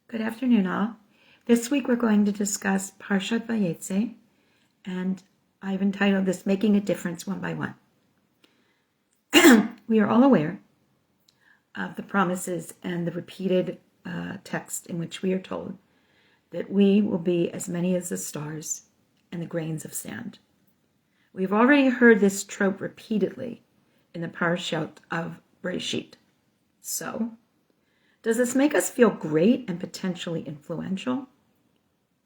Good afternoon, all. This week we're going to discuss Parshat VaYeitzei, and I've entitled this Making a Difference One by One. We are all aware of the promises and the repeated text in which we are told that we will be as many as the stars and the grains of sand. We've already heard this trope repeatedly in the Parashot of Bereshit. So, does this make us feel great and potentially influential,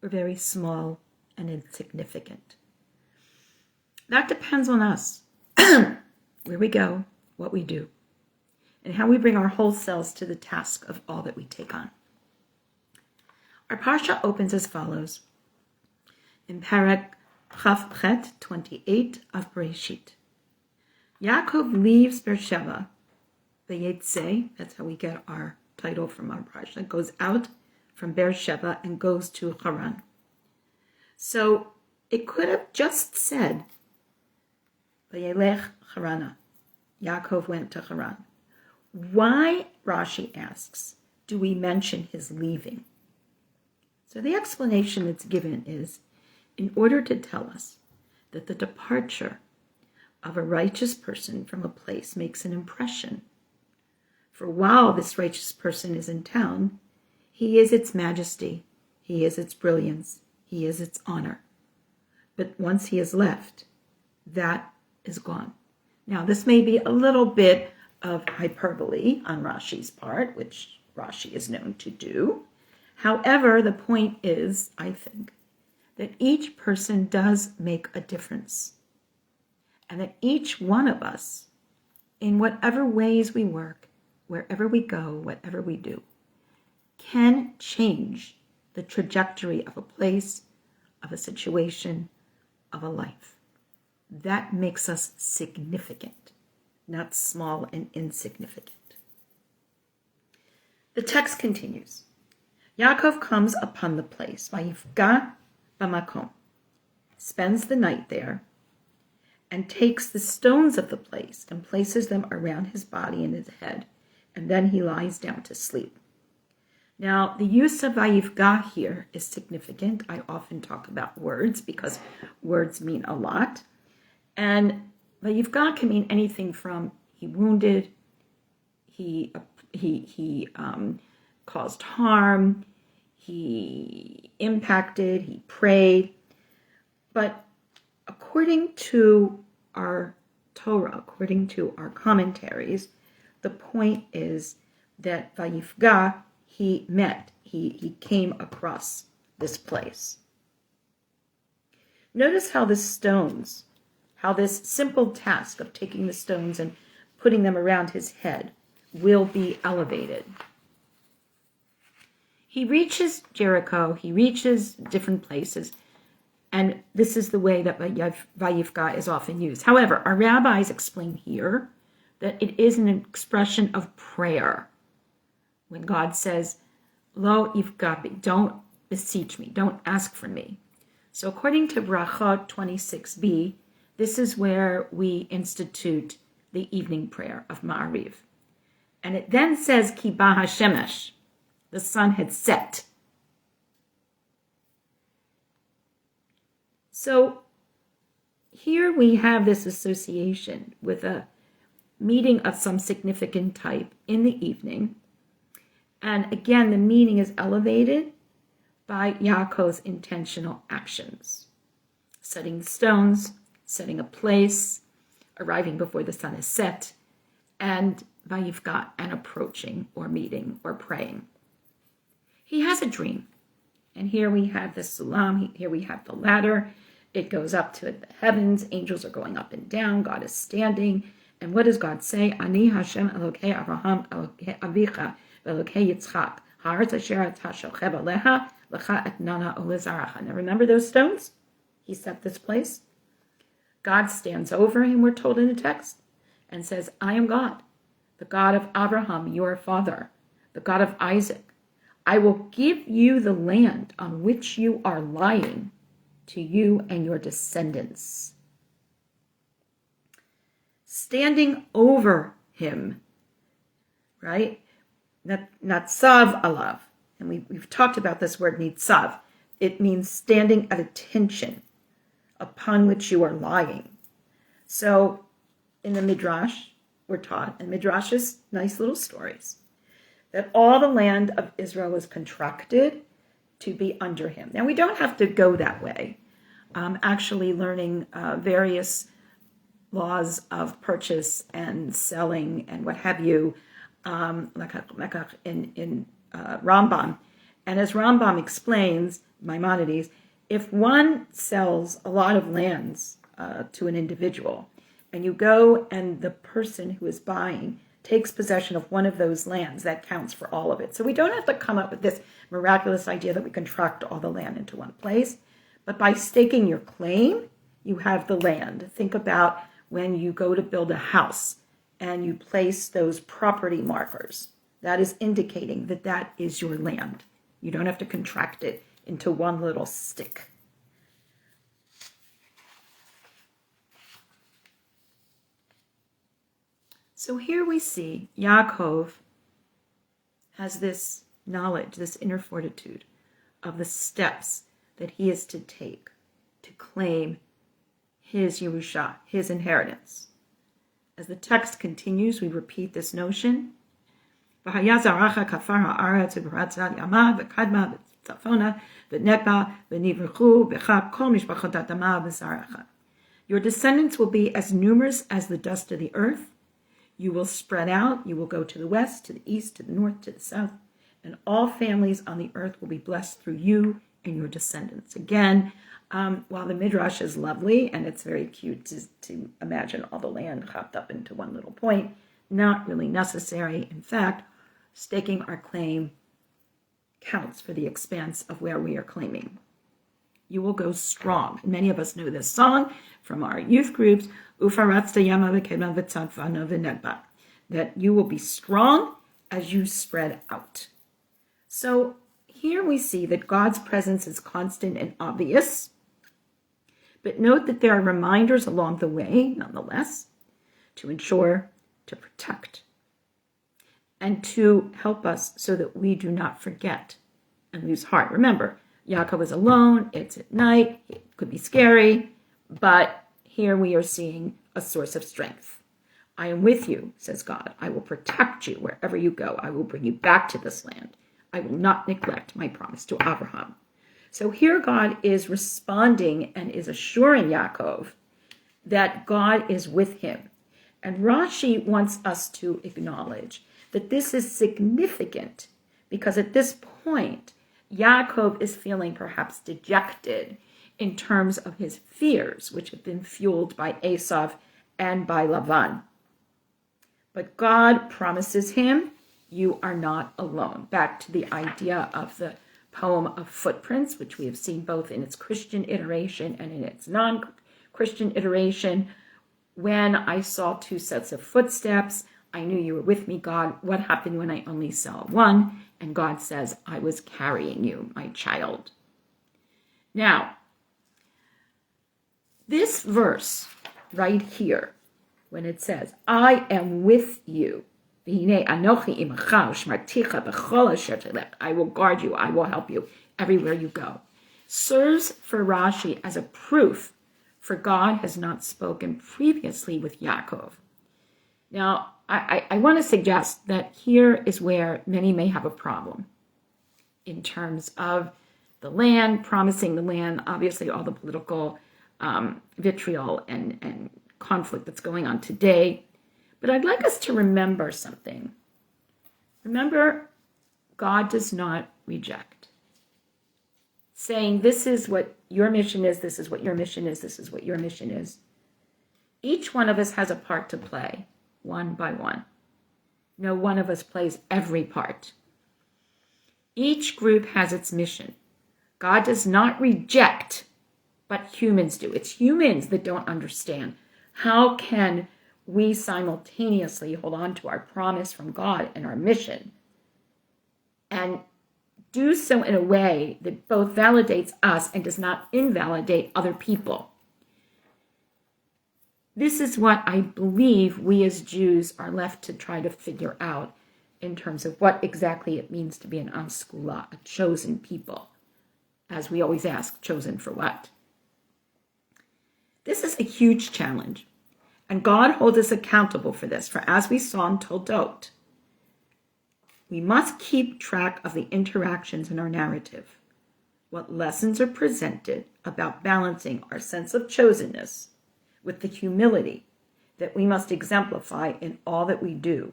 or very small and insignificant? That depends on us, where we go, what we do, and how we bring our whole selves to the task of all that we take on. Our Parsha opens as follows. In Parshat 28 of Bereshit, Yaakov leaves Beersheba, VaYeitzei, that's how we get our title from our Parsha, goes out from Beersheba and goes to Haran. So it could have just said, VaYelech Harana, Yaakov went to Haran. Why, Rashi asks, do we mention his leaving? So the explanation that's given is, in order to tell us that the departure of a righteous person from a place makes an impression. For while this righteous person is in town, he is its majesty, he is its brilliance, he is its honor. But once he is left, that is gone. Now, this may be a little bit of hyperbole on Rashi's part, which Rashi is known to do. However, the point is, I think, that each person does make a difference. And that each one of us, in whatever ways we work, wherever we go, whatever we do, can change the trajectory of a place, of a situation, of a life. That makes us significant, not small and insignificant. The text continues. Yaakov comes upon the place, Vayifga b'makom, spends the night there, and takes the stones of the place and places them around his body and his head, and then he lies down to sleep. Now, the use of Vayifga here is significant. I often talk about words because words mean a lot. And Vayifga can mean anything from he wounded, he caused harm, he impacted, he prayed. But according to our Torah, according to our commentaries, the point is that Vayifga, he came across this place. Notice how this simple task of taking the stones and putting them around his head will be elevated. He reaches Jericho, he reaches different places, and this is the way that Vayifga is often used. However, our rabbis explain here that it is an expression of prayer. When God says, Lo yifgabi, don't beseech me, don't ask for me. So according to Parashot 26b, this is where we institute the evening prayer of Ma'ariv. And it then says, Ki ba hashemesh, the sun had set. So here we have this association with a meeting of some significant type in the evening. And again, the meaning is elevated by Yaakov's intentional actions. Setting the stones, setting a place, arriving before the sun is set, and Vayifga, and approaching or meeting or praying. He has a dream. And here we have the sulam, here we have the ladder. It goes up to the heavens, angels are going up and down, God is standing. And what does God say? Ani Hashem Elokei Avraham Elokei Avicha Elokei Yitzchak Haaretz asher ata shochev aleha lecha etnana olezaracha. Now remember those stones? He set this place. God stands over him, we're told in the text, and says, I am God, the God of Abraham, your father, the God of Isaac. I will give you the land on which you are lying to you and your descendants. Standing over him, right? Natsav alav. and we've talked about this word nitzav. It means standing at attention upon which you are lying. So in the Midrash, we're taught, and Midrash is nice little stories, that all the land of Israel was contracted to be under him. Now, we don't have to go that way. Actually learning various laws of purchase and selling and what have you, in Rambam. And as Rambam explains, Maimonides, if one sells a lot of lands to an individual, and you go and the person who is buying takes possession of one of those lands, that counts for all of it. So we don't have to come up with this miraculous idea that we contract all the land into one place. But by staking your claim, you have the land. Think about when you go to build a house and you place those property markers. That is indicating that that is your land. You don't have to contract it into one little stick. So here we see Yaakov has this knowledge, this inner fortitude of the steps that he is to take to claim his Yerusha, his inheritance. As the text continues, we repeat this notion. Your descendants will be as numerous as the dust of the earth. You will spread out. You will go to the west, to the east, to the north, to the south, and all families on the earth will be blessed through you and your descendants. Again, while the Midrash is lovely and it's very cute to imagine all the land chopped up into one little point, not really necessary. In fact, staking our claim counts for the expanse of where we are claiming. You will go strong. And many of us know this song from our youth groups, that you will be strong as you spread out. So here we see that God's presence is constant and obvious, but note that there are reminders along the way, nonetheless, to ensure, to protect, and to help us so that we do not forget and lose heart. Remember, Yaakov is alone, it's at night, it could be scary, but here we are seeing a source of strength. I am with you, says God. I will protect you wherever you go. I will bring you back to this land. I will not neglect my promise to Abraham. So here God is responding and is assuring Yaakov that God is with him. And Rashi wants us to acknowledge that this is significant because at this point, Yaakov is feeling perhaps dejected in terms of his fears, which have been fueled by Esav and by Lavan. But God promises him, you are not alone. Back to the idea of the poem of Footprints, which we have seen both in its Christian iteration and in its non-Christian iteration. When I saw two sets of footsteps, I knew you were with me, God. What happened when I only saw one? And God says, I was carrying you, my child. Now, this verse right here, when it says, I am with you, I will guard you, I will help you everywhere you go, serves for Rashi as a proof for God has not spoken previously with Yaakov. Now, I want to suggest that here is where many may have a problem in terms of the land, promising the land, obviously all the political vitriol and conflict that's going on today. But I'd like us to remember something. Remember, God does not reject. Saying this is what your mission is, this is what your mission is, this is what your mission is. Each one of us has a part to play, one by one. No one of us plays every part. Each group has its mission. God does not reject, but humans do. It's humans that don't understand. How can we simultaneously hold on to our promise from God and our mission and do so in a way that both validates us and does not invalidate other people? This is what I believe we as Jews are left to try to figure out in terms of what exactly it means to be an Am Skula, a chosen people. As we always ask, chosen for what? This is a huge challenge, and God holds us accountable for this, for as we saw in Toldot, we must keep track of the interactions in our narrative, what lessons are presented about balancing our sense of chosenness with the humility that we must exemplify in all that we do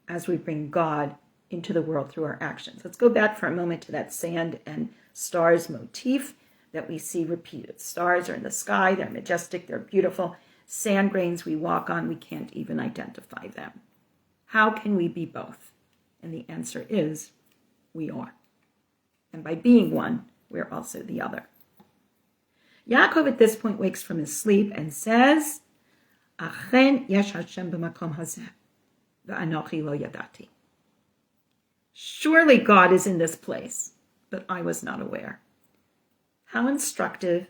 as we bring God into the world through our actions. Let's go back for a moment to that sand and stars motif that we see repeated. Stars are in the sky, they're majestic, they're beautiful. Sand grains we walk on, we can't even identify them. How can we be both? And the answer is, we are. And by being one, we're also the other. Yaakov at this point wakes from his sleep and says, Achen yesh Hashem b'makom hazeh, v'anochi lo yadati. Surely God is in this place, but I was not aware. How instructive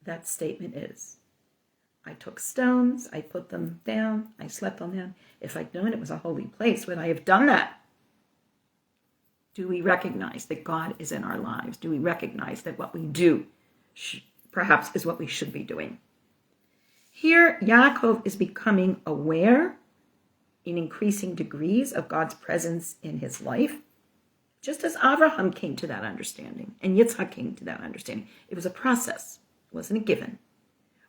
that statement is. I took stones, I put them down, I slept on them. If I'd known it was a holy place, would I have done that? Do we recognize that God is in our lives? Do we recognize that what we do perhaps is what we should be doing? Here, Yaakov is becoming aware in increasing degrees of God's presence in his life, just as Abraham came to that understanding and Yitzhak came to that understanding. It was a process. It wasn't a given.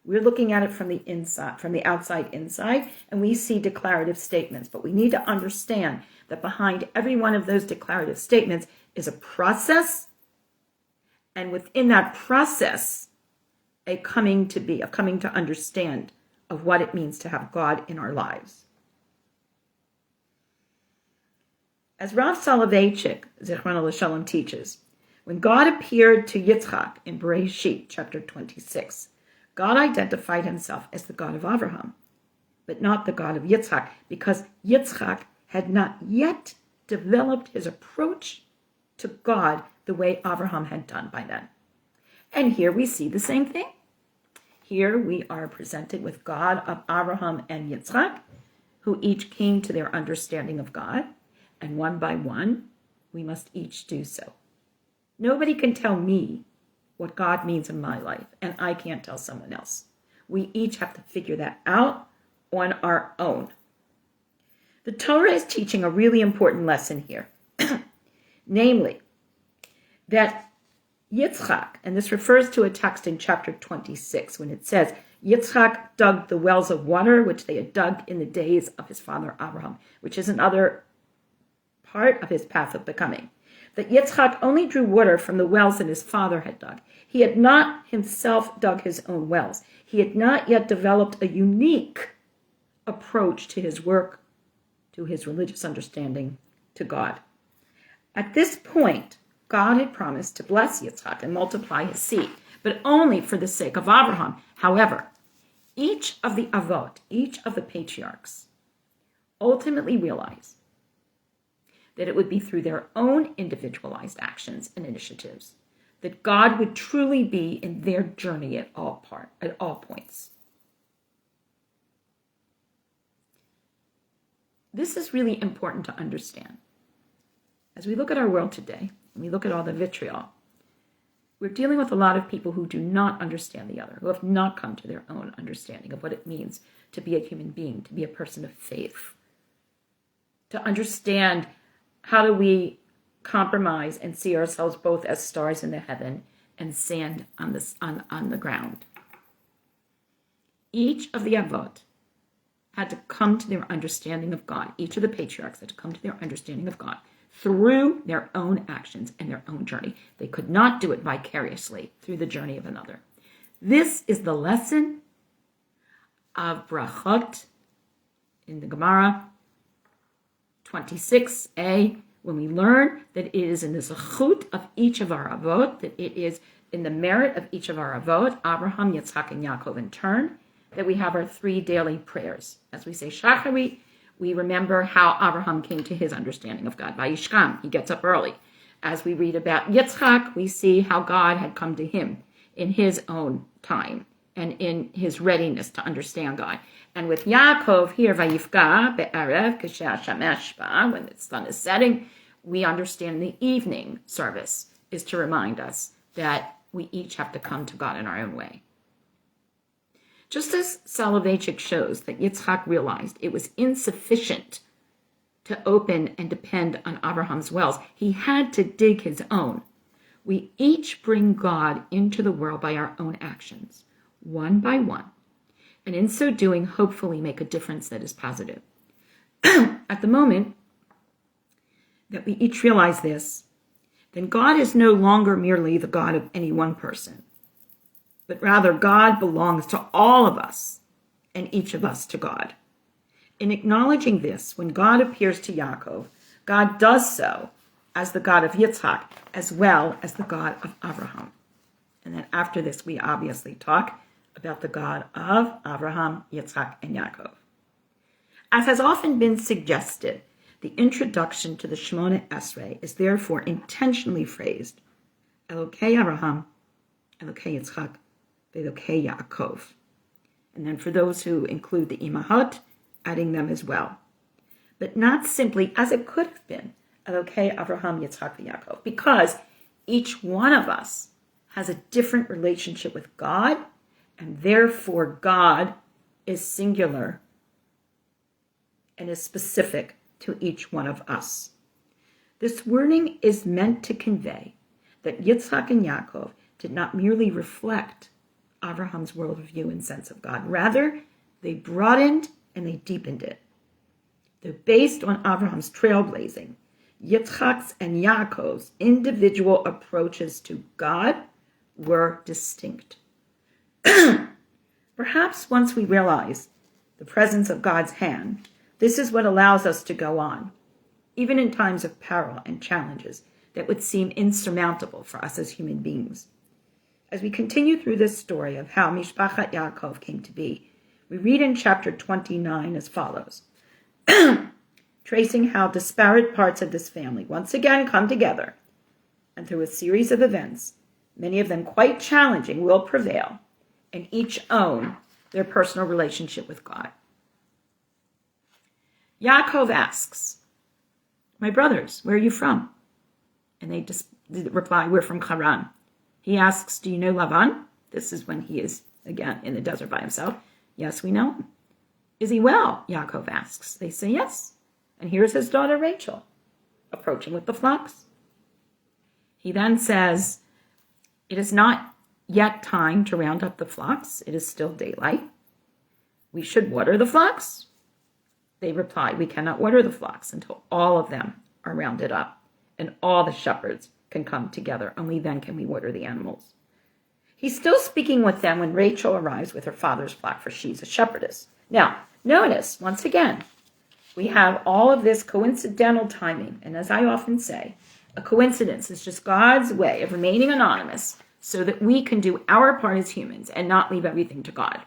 We're looking at it from the inside, from the outside inside, and we see declarative statements. But we need to understand that behind every one of those declarative statements is a process, and within that process, a coming to understand of what it means to have God in our lives. As Rav Soloveitchik, Zichrono L'Shalom, teaches, when God appeared to Yitzchak in Bereshit, chapter 26, God identified himself as the God of Abraham, but not the God of Yitzchak, because Yitzchak had not yet developed his approach to God the way Abraham had done by then. And here we see the same thing. Here we are presented with God of Abraham and Yitzchak, who each came to their understanding of God, and one by one, we must each do so. Nobody can tell me what God means in my life, and I can't tell someone else. We each have to figure that out on our own. The Torah is teaching a really important lesson here, namely that Yitzchak, and this refers to a text in chapter 26 when it says, Yitzchak dug the wells of water which they had dug in the days of his father Abraham, which is another part of his path of becoming. That Yitzchak only drew water from the wells that his father had dug. He had not himself dug his own wells. He had not yet developed a unique approach to his work, to his religious understanding, to God. At this point, God had promised to bless Yitzchak and multiply his seed, but only for the sake of Abraham. However, each of the avot, each of the patriarchs, ultimately realized that it would be through their own individualized actions and initiatives that God would truly be in their journey at all points. This is really important to understand. As we look at our world today, and we look at all the vitriol, we're dealing with a lot of people who do not understand the other, who have not come to their own understanding of what it means to be a human being, to be a person of faith, to understand how do we compromise and see ourselves both as stars in the heaven and sand on the ground. Each of the avot had to come to their understanding of God. Each of the patriarchs had to come to their understanding of God through their own actions and their own journey. They could not do it vicariously through the journey of another. This is the lesson of Brachot in the Gemara 26a, when we learn that it is in the zechut of each of our avot, that it is in the merit of each of our avot, Abraham, Yitzchak, and Yaakov in turn, that we have our 3 daily prayers. As we say Shacharit, we remember how Abraham came to his understanding of God. Vayishkam, he gets up early. As we read about Yitzchak, we see how God had come to him in his own time. and in his readiness to understand God. And with Yaakov here, Vayifka be'erev k'sheh hashamesh ba, when the sun is setting, we understand the evening service is to remind us that we each have to come to God in our own way. Just as Soloveitchik shows that Yitzchak realized it was insufficient to open and depend on Abraham's wells, he had to dig his own. We each bring God into the world by our own actions, one by one, and in so doing, hopefully make a difference that is positive. At the moment that we each realize this, then God is no longer merely the God of any one person, but rather God belongs to all of us and each of us to God. In acknowledging this, when God appears to Yaakov, God does so as the God of Yitzchak as well as the God of Abraham. And then after this, we obviously talk about the God of Abraham, Yitzchak, and Yaakov. As has often been suggested, the introduction to the Shemona Esrei is therefore intentionally phrased, Elokei Abraham, Elokei Yitzchak, Elokei Yaakov. And then for those who include the Imahot, adding them as well. But not simply, as it could have been, Elokei Abraham, Yitzchak, and Yaakov, because each one of us has a different relationship with God, and therefore God is singular and is specific to each one of us. This wording is meant to convey that Yitzchak and Yaakov did not merely reflect Abraham's worldview and sense of God. Rather, they broadened and they deepened it. Though based on Abraham's trailblazing, Yitzchak's and Yaakov's individual approaches to God were distinct. Perhaps once we realize the presence of God's hand, this is what allows us to go on, even in times of peril and challenges that would seem insurmountable for us as human beings. As we continue through this story of how Mishpachat Yaakov came to be, we read in chapter 29 as follows, tracing how disparate parts of this family once again come together, and through a series of events, many of them quite challenging, will prevail, and each own their personal relationship with God. Yaakov asks, "My brothers, where are you from?" And they just reply, "We're from Haran." He asks, "Do you know Lavan?" This is when he is, again, in the desert by himself. "Yes, we know him." "Is he well?" Yaakov asks. They say, "Yes." And here's his daughter Rachel, approaching with the flocks. He then says, "It is not yet time to round up the flocks. It is still daylight. We should water the flocks." They reply, "We cannot water the flocks until all of them are rounded up and all the shepherds can come together. Only then can we water the animals." He's still speaking with them when Rachel arrives with her father's flock, for she's a shepherdess. Now, notice, once again, we have all of this coincidental timing. And as I often say, a coincidence is just God's way of remaining anonymous so that we can do our part as humans and not leave everything to God.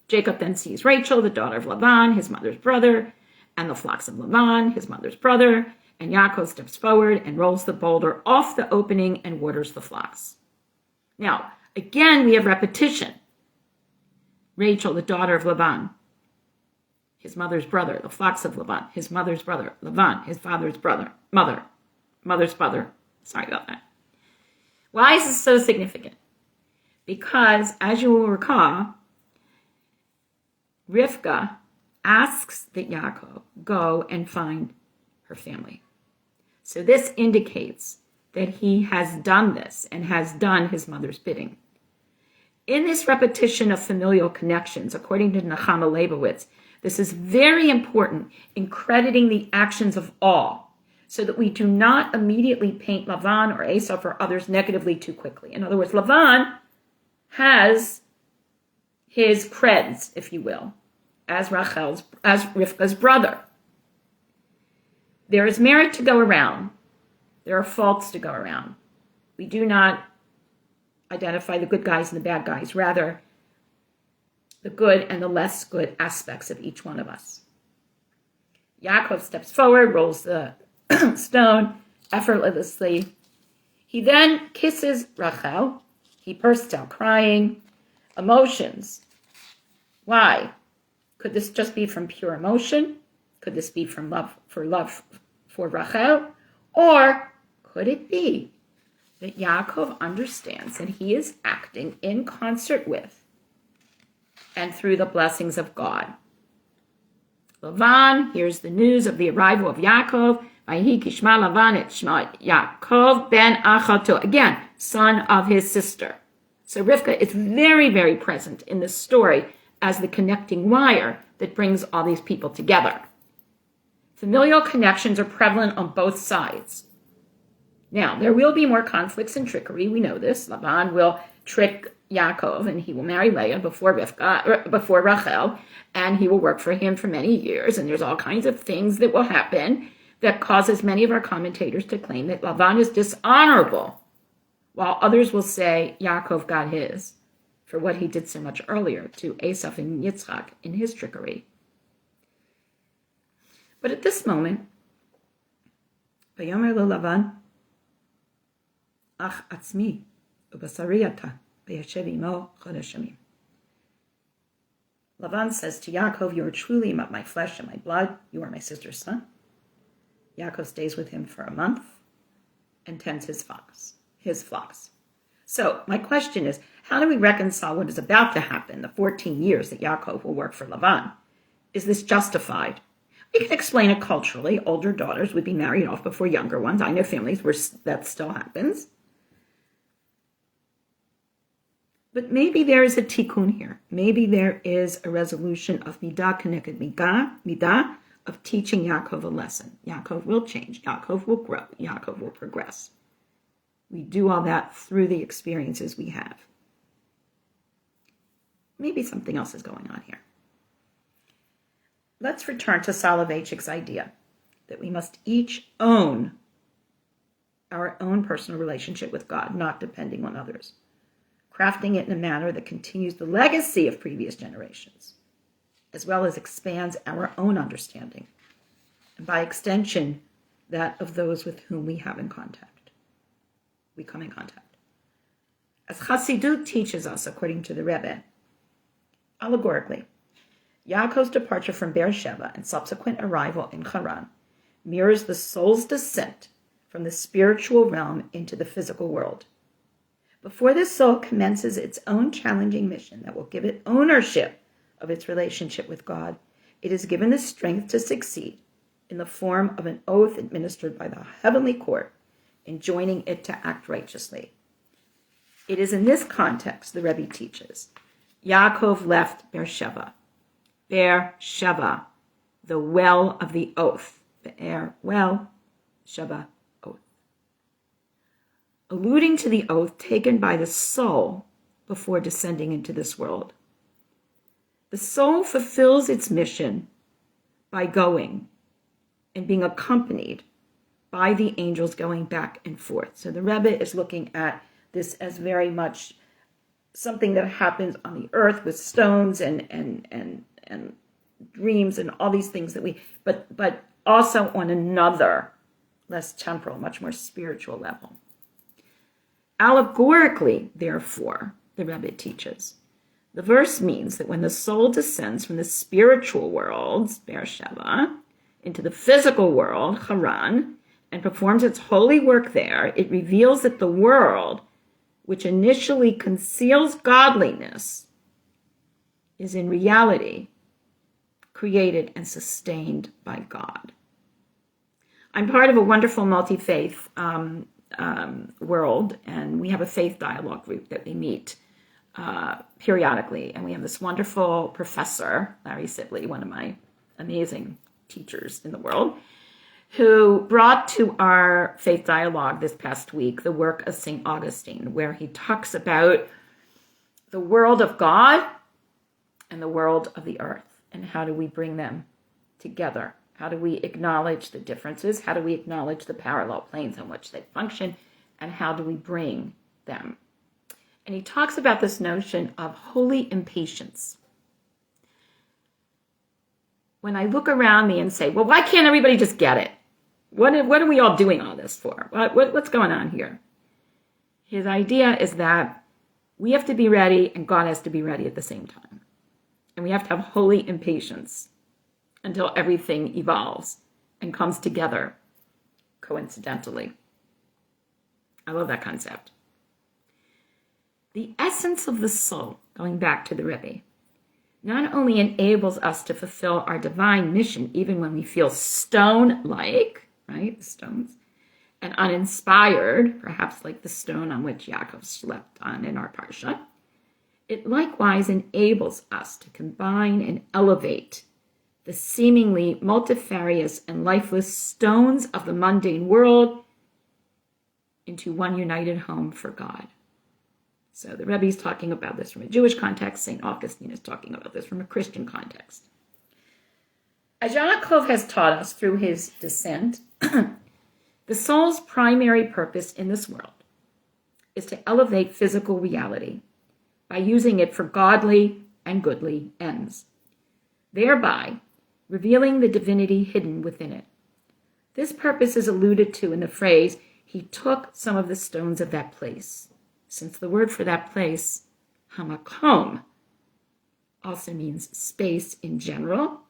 Jacob then sees Rachel, the daughter of Lavan, his mother's brother, and the flocks of Lavan, his mother's brother, and Yaakov steps forward and rolls the boulder off the opening and waters the flocks. Now, again, we have repetition. Rachel, the daughter of Lavan, his mother's brother, the flocks of Lavan, his mother's brother, Lavan, his father's brother, mother's brother. Sorry about that. Why is this so significant? Because, as you will recall, Rivka asks that Yaakov go and find her family. So this indicates that he has done this and has done his mother's bidding. In this repetition of familial connections, according to Nechama Leibowitz, this is very important in crediting the actions of all, so that we do not immediately paint Lavan or Esau or others negatively too quickly. In other words, Lavan has his creds, if you will, as Rivka's brother. There is merit to go around. There are faults to go around. We do not identify the good guys and the bad guys, rather the good and the less good aspects of each one of us. Yaakov steps forward, rolls the stone effortlessly. He then kisses Rachel. He bursts out crying. emotions. Why? Could this just be from pure emotion? Could this be from love for Rachel? Or could it be that Yaakov understands that he is acting in concert with and through the blessings of God? Lavan hears the news of the arrival of Yaakov. Vayhi kishma Lavan et shma Yaakov ben achato. Again, son of his sister. So Rivka is very, very present in this story as the connecting wire that brings all these people together. Familial connections are prevalent on both sides. Now, there will be more conflicts and trickery. We know this. Lavan will trick Yaakov, and he will marry Leah before Rachel, and he will work for him for many years. And there's all kinds of things that will happen that causes many of our commentators to claim that Lavan is dishonorable, while others will say Yaakov got his for what he did so much earlier to Esav and Yitzchak in his trickery. But at this moment, Vayomer lo Lavan, Ach atzmi ubasari ata vayashev imo chodesh yamim. Lavan says to Yaakov, you are truly my flesh and my blood. You are my sister's son. Yaakov stays with him for a month and tends his flocks. So my question is, how do we reconcile what is about to happen, the 14 years that Yaakov will work for Lavan? Is this justified? We can explain it culturally. Older daughters would be married off before younger ones. I know families where that still happens. But maybe there is a tikkun here. Maybe there is a resolution of midah connected midah, of teaching Yaakov a lesson. Yaakov will change. Yaakov will grow. Yaakov will progress. We do all that through the experiences we have. Maybe something else is going on here. Let's return to Soloveitchik's idea that we must each own our own personal relationship with God, not depending on others, crafting it in a manner that continues the legacy of previous generations, as well as expands our own understanding, and by extension, that of those with whom we come in contact. As Chassidut teaches us, according to the Rebbe, allegorically, Yaakov's departure from Beersheba and subsequent arrival in Haran mirrors the soul's descent from the spiritual realm into the physical world. Before this soul commences its own challenging mission that will give it ownership of its relationship with God, it is given the strength to succeed in the form of an oath administered by the heavenly court, enjoining it to act righteously. It is in this context, the Rebbe teaches, Yaakov left Beersheba, the well of the oath. Be'er, well, Sheba, oath. Alluding to the oath taken by the soul before descending into this world. The soul fulfills its mission by going and being accompanied by the angels going back and forth. So the Rebbe is looking at this as very much something that happens on the earth with stones and dreams and all these things that but also on another, less temporal, much more spiritual level. Allegorically, therefore, the Rebbe teaches, the verse means that when the soul descends from the spiritual world, Beersheba, into the physical world, Haran, and performs its holy work there, it reveals that the world, which initially conceals godliness, is in reality created and sustained by God. I'm part of a wonderful multi-faith world, and we have a faith dialogue group that we meet periodically, and we have this wonderful professor, Larry Sibley, one of my amazing teachers in the world, who brought to our faith dialogue this past week the work of St. Augustine, where he talks about the world of God and the world of the earth, and how do we bring them together? How do we acknowledge the differences? How do we acknowledge the parallel planes on which they function? And how do we bring them? And he talks about this notion of holy impatience. When I look around me and say, well, why can't everybody just get it? What are we all doing all this for? What's going on here? His idea is that We have to be ready, and God has to be ready at the same time. And we have to have holy impatience until everything evolves and comes together coincidentally. I love that concept. The essence of the soul, going back to the Rebbe, not only enables us to fulfill our divine mission even when we feel stone-like, right, the stones, and uninspired, perhaps like the stone on which Yaakov slept on in our Parsha, it likewise enables us to combine and elevate the seemingly multifarious and lifeless stones of the mundane world into one united home for God. So the Rebbe is talking about this from a Jewish context. St. Augustine is talking about this from a Christian context. As Yaakov has taught us through his descent, the soul's primary purpose in this world is to elevate physical reality by using it for godly and goodly ends, thereby revealing the divinity hidden within it. This purpose is alluded to in the phrase, he took some of the stones of that place, since the word for that place, hamakom, also means space in general,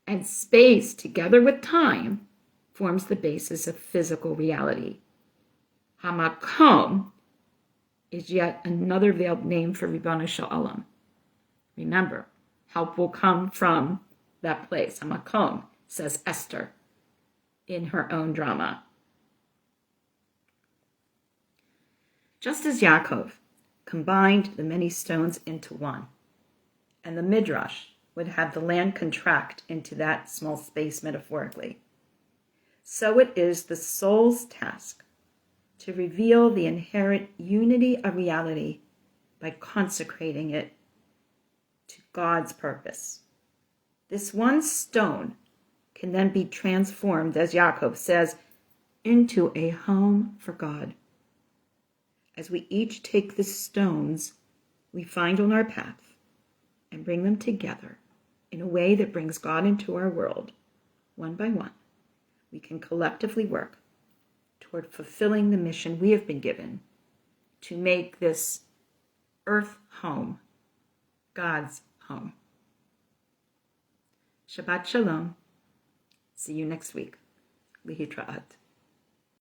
and space together with time forms the basis of physical reality. Hamakom is yet another veiled name for Ribono Shel Olam. Remember, help will come from that place. Hamakom, says Esther in her own drama. Just as Yaakov combined the many stones into one, and the Midrash would have the land contract into that small space metaphorically, so it is the soul's task to reveal the inherent unity of reality by consecrating it to God's purpose. This one stone can then be transformed, as Yaakov says, into a home for God. As we each take the stones we find on our path and bring them together in a way that brings God into our world, one by one, we can collectively work toward fulfilling the mission we have been given to make this earth home God's home. Shabbat Shalom. See you next week. Lihitraat.